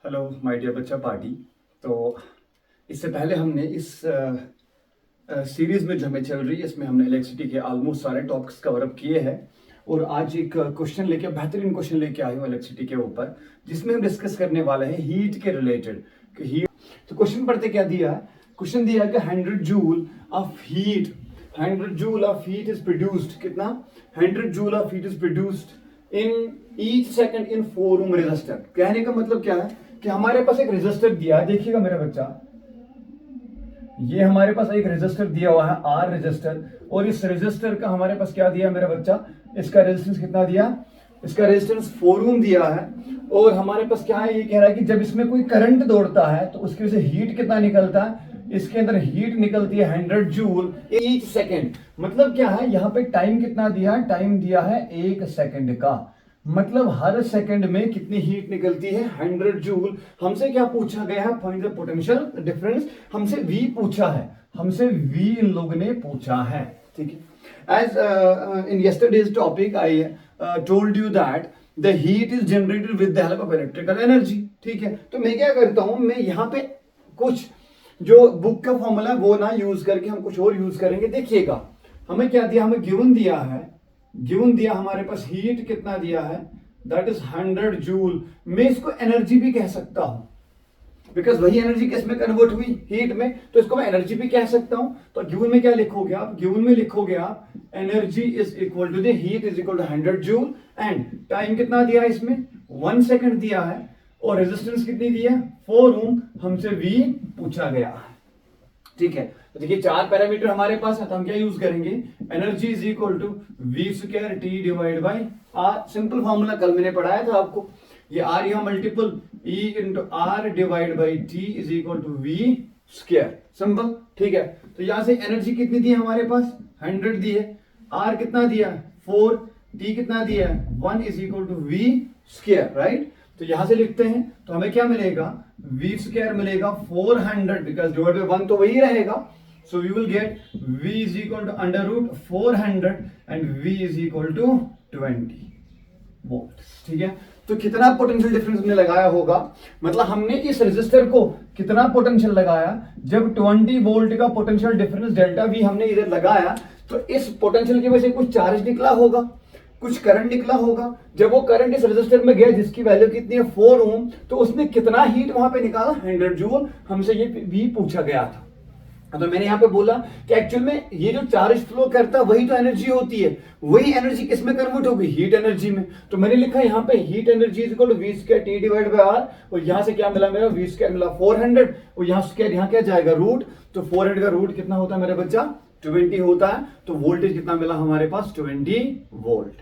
Hello my dear बच्चा party. तो इससे पहले हमने इस सीरीज में जो हमें चल रही है इसमें हमने इलेक्ट्रिसिटी के ऑलमोस्ट सारे टॉपिक्स कवर अप किए हैं और आज एक क्वेश्चन लेके बेहतरीन क्वेश्चन लेके आए हूँ इलेक्ट्रिसिटी के ऊपर, जिसमें हम डिस्कस करने वाले हैं हीट के रिलेटेड कि हीट। तो क्वेश्चन पढ़ते क्या दिया है, क्वेश्चन दिया है कि 100 joule of heat, 100 joule of heat is produced, कितना 100 joule of heat is produced in each second in 4 ohm resistor. कहने का मतलब क्या है कि हमारे पास एक रेजिस्टर दिया है, देखिएगा मेरा बच्चा, ये हमारे पास एक रेजिस्टर दिया हुआ है आर रेजिस्टर, और इस रेजिस्टर का हमारे पास क्या दिया मेरा बच्चा, इसका रेजिस्टेंस कितना दिया, इसका रेजिस्टेंस 4 ओम दिया है। और हमारे पास क्या है, ये कह रहा है कि जब इसमें कोई करंट दौड़ता है तो उसकी वजह से हीट कितना निकलता है, इसके अंदर हीट निकलती है 100 जूल ईच सेकेंड। मतलब क्या है, यहाँ पे टाइम कितना दिया है, टाइम दिया है 1 सेकेंड का, मतलब हर सेकंड में कितनी हीट निकलती है 100 जूल। हमसे क्या पूछा गया है, फाइंड द पोटेंशियल डिफरेंस, हमसे V पूछा है, हमसे V इन लोगों ने पूछा है, ठीक है। As in yesterday's topic I told you that the heat is generated with the help of electrical energy, ठीक है। तो मैं क्या करता हूं, मैं यहाँ पे कुछ जो बुक का फॉर्मूला वो ना यूज करके हम कुछ और यूज करेंगे। देखिएगा हमें क्या दिया, हमें गिवन दिया है, गिवन दिया हमारे पास हीट कितना दिया है, दैट इज 100 जूल। मैं इसको एनर्जी भी कह सकता हूं, बिकॉज वही एनर्जी किस में कन्वर्ट हुई, हीट में, तो इसको मैं एनर्जी भी कह सकता हूं। तो गिवन में क्या लिखोगे आप, गिवन में लिखोगे आप energy is equal to the heat is equal to 100 joule, and time कितना दिया है इसमें 1 सेकंड दिया है, और रेजिस्टेंस कितनी दी है 4 ओम, हमसे V पूछा गया है, ठीक है। तो देखिए 4 पैरामीटर हमारे पास है, तो हम क्या यूज करेंगे, energy is equal to V square T divide by R। Simple formula कल मैंने पढ़ाया था आपको, ये R यहाँ multiple E into R divide by T is equal to V square, simple, ठीक है। तो यहां से एनर्जी कितनी दी है हमारे पास 100 दी है, R कितना दिया 4, T कितना दिया 1 is equal to V square, right. तो यहां से लिखते हैं तो हमें क्या मिलेगा, V स्क्वायर मिलेगा 400, बिकॉज डिवाइड बाई 1 तो वही रहेगा। So we will get V is equal to under root 400 and V is equal to 20 volts, ठीक है। तो कितना पोटेंशियल डिफरेंस हमने लगाया होगा, मतलब हमने इस रेजिस्टर को कितना पोटेंशियल लगाया, जब 20 वोल्ट का पोटेंशियल डिफरेंस डेल्टा V हमने इधर लगाया, तो इस पोटेंशियल की वजह से कुछ चार्ज निकला होगा, कुछ करंट निकला होगा। जब वो करंट इस रेजिस्टर में गया जिसकी वैल्यू कितनी है 4 ओम, तो उसने कितना हीट वहां पे निकाला 100 जूल, हमसे ये V पूछा गया था। तो मैंने यहाँ पे बोला कि एक्चुअल में ये जो चार्ज फ्लो करता है वही तो एनर्जी होती है, वही एनर्जी किस में कन्वर्ट होगी, हीट एनर्जी में। तो मैंने लिखा यहाँ पे heat energy is equal to V square T divide by R, और यहाँ से क्या मिला मेरा V स्क्वायर मिला 400, और यहाँ स्क्वायर यहाँ क्या जाएगा रूट, तो 400 का रूट कितना होता है मेरा बच्चा 20 होता है। तो वोल्टेज कितना मिला हमारे पास 20 वोल्ट।